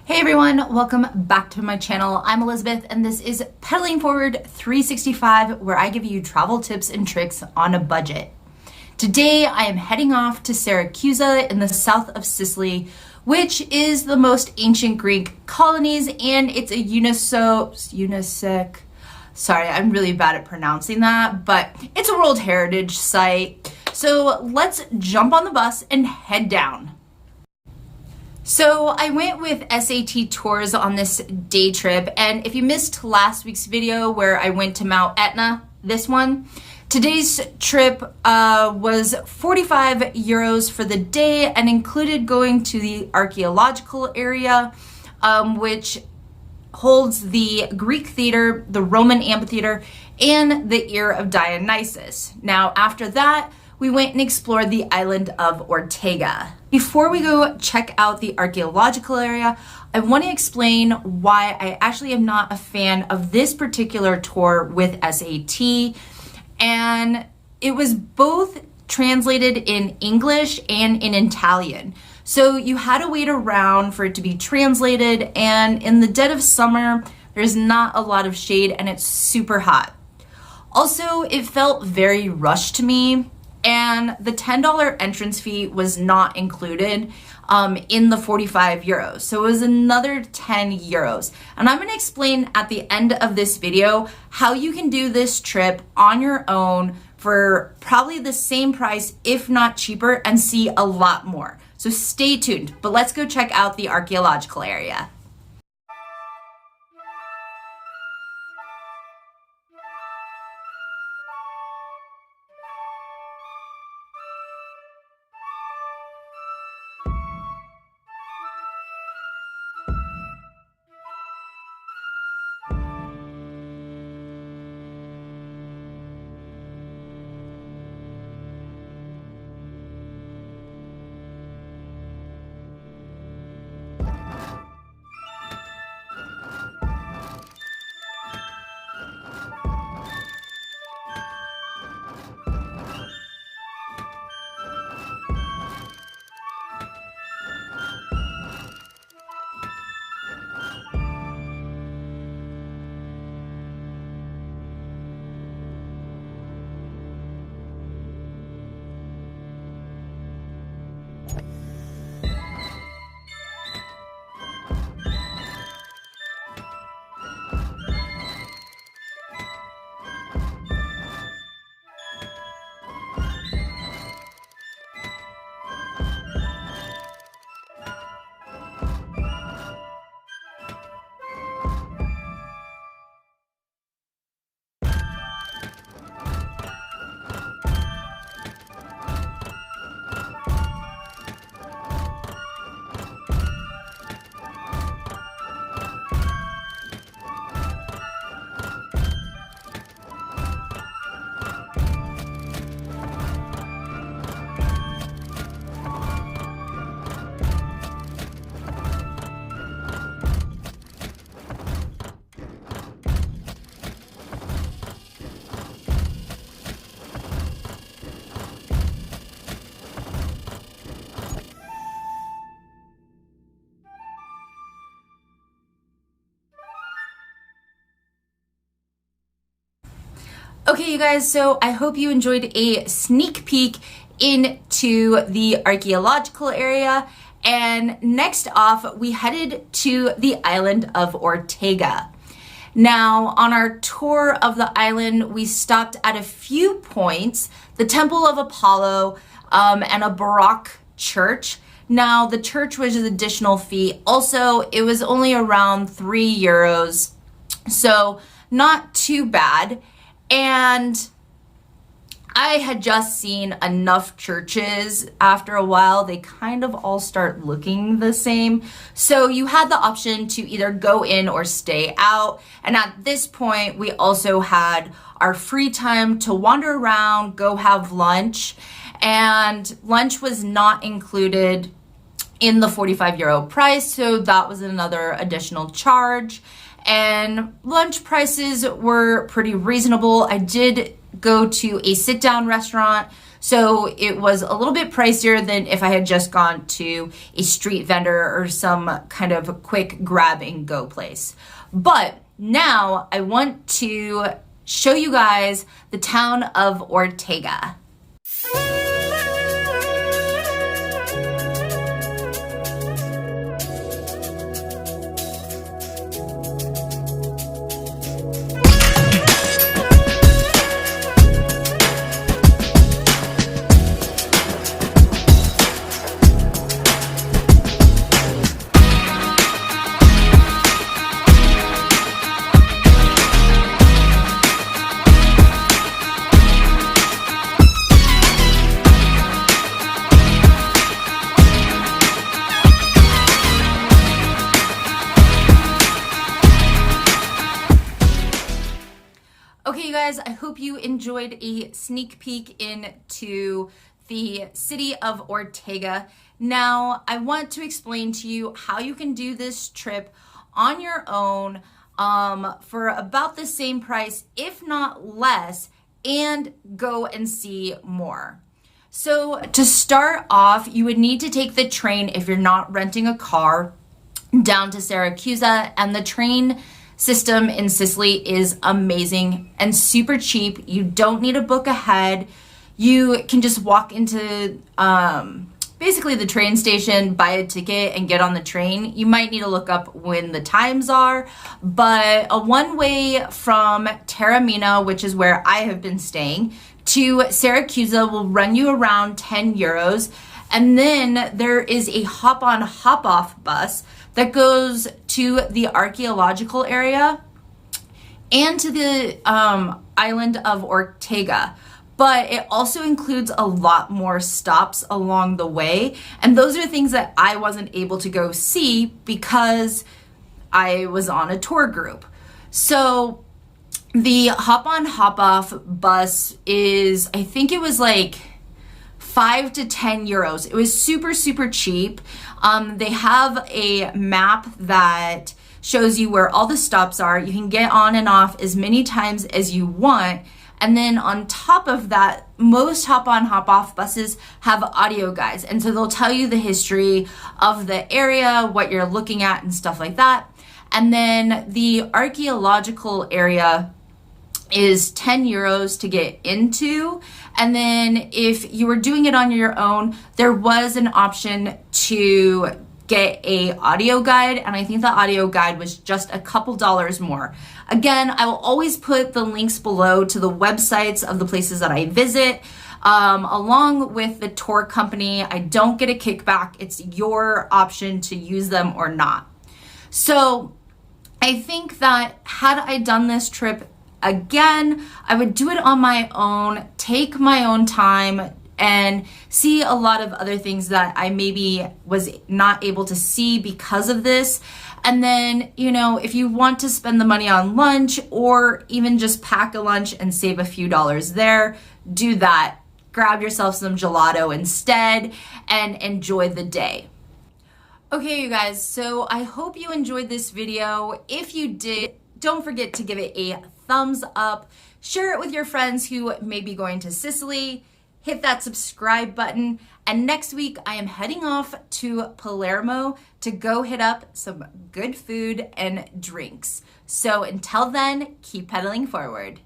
Hey everyone, welcome back to my channel. I'm Elizabeth and this is Pedaling Forward 365, where I give you travel tips and tricks on a budget. Today I am heading off to Syracuse in the south of Sicily, which is the most ancient Greek colonies, and it's a UNESC. Sorry, I'm really bad at pronouncing that, but it's a World Heritage Site. So let's jump on the bus and head down. So I went with SAT Tours on this day trip, and if you missed last week's video where I went to Mount Etna, this one, today's trip was 45 euros for the day and included going to the archaeological area, which holds the Greek theater, the Roman amphitheater, and the Ear of Dionysus. Now, after that, we went and explored the island of Ortega. Before we go check out the archaeological area, I want to explain why I actually am not a fan of this particular tour with SAT. And it was both translated in English and in Italian. So you had to wait around for it to be translated, and in the dead of summer, there's not a lot of shade and it's super hot. Also, it felt very rushed to me. And the $10 entrance fee was not included in the 45 euros. So it was another 10 euros. And I'm going to explain at the end of this video how you can do this trip on your own for probably the same price, if not cheaper, and see a lot more. So stay tuned, but let's go check out the archaeological area. Okay, you guys, so I hope you enjoyed a sneak peek into the archaeological area. And next off, we headed to the island of Ortega. Now, on our tour of the island, we stopped at a few points, the Temple of Apollo and a Baroque church. Now, the church was an additional fee. Also, it was only around 3 euros, so not too bad. And I had just seen enough churches. After a while, they kind of all start looking the same. So you had the option to either go in or stay out. And at this point, we also had our free time to wander around, go have lunch. And lunch was not included in the 45 euro price. So that was another additional charge. And lunch prices were pretty reasonable. I did go to a sit-down restaurant, So it was a little bit pricier than if I had just gone to a street vendor or some kind of quick grab and go place. But now I want to show you guys the town of Ortega. Okay, you guys, I hope you enjoyed a sneak peek into the city of Ortega. Now, I want to explain to you how you can do this trip on your own for about the same price, if not less, and go and see more. So to start off, you would need to take the train if you're not renting a car down to Syracuse, and the train system in Sicily is amazing and super cheap. You don't need to book ahead. You can just walk into basically the train station, buy a ticket, and get on the train. You might need to look up when the times are, but a one-way from Taormina, which is where I have been staying, to Syracuse will run you around 10 euros. And then there is a hop-on, hop-off bus that goes to the archaeological area and to the island of Ortega. But it also includes a lot more stops along the way. And those are things that I wasn't able to go see because I was on a tour group. So the hop-on, hop-off bus is, I think it was like 5 to 10 euros. It was super, super cheap. They have a map that shows you where all the stops are. You can get on and off as many times as you want. And then on top of that, most hop-on, hop-off buses have audio guides. And so they'll tell you the history of the area, what you're looking at, and stuff like that. And then the archaeological area is 10 euros to get into. And then if you were doing it on your own, there was an option to get a audio guide, and I think the audio guide was just a couple dollars more. Again, I will always put the links below to the websites of the places that I visit, along with the tour company. I don't get a kickback. It's your option to use them or not. So I think that had I done this trip again, I would do it on my own, take my own time, and see a lot of other things that I maybe was not able to see because of this. And then, you know, if you want to spend the money on lunch or even just pack a lunch and save a few dollars there, do that. Grab yourself some gelato instead and enjoy the day. Okay, you guys, so I hope you enjoyed this video. If you did, don't forget to give it a thumbs up, share it with your friends who may be going to Sicily, hit that subscribe button, and next week I am heading off to Palermo to go hit up some good food and drinks. So until then, keep pedaling forward.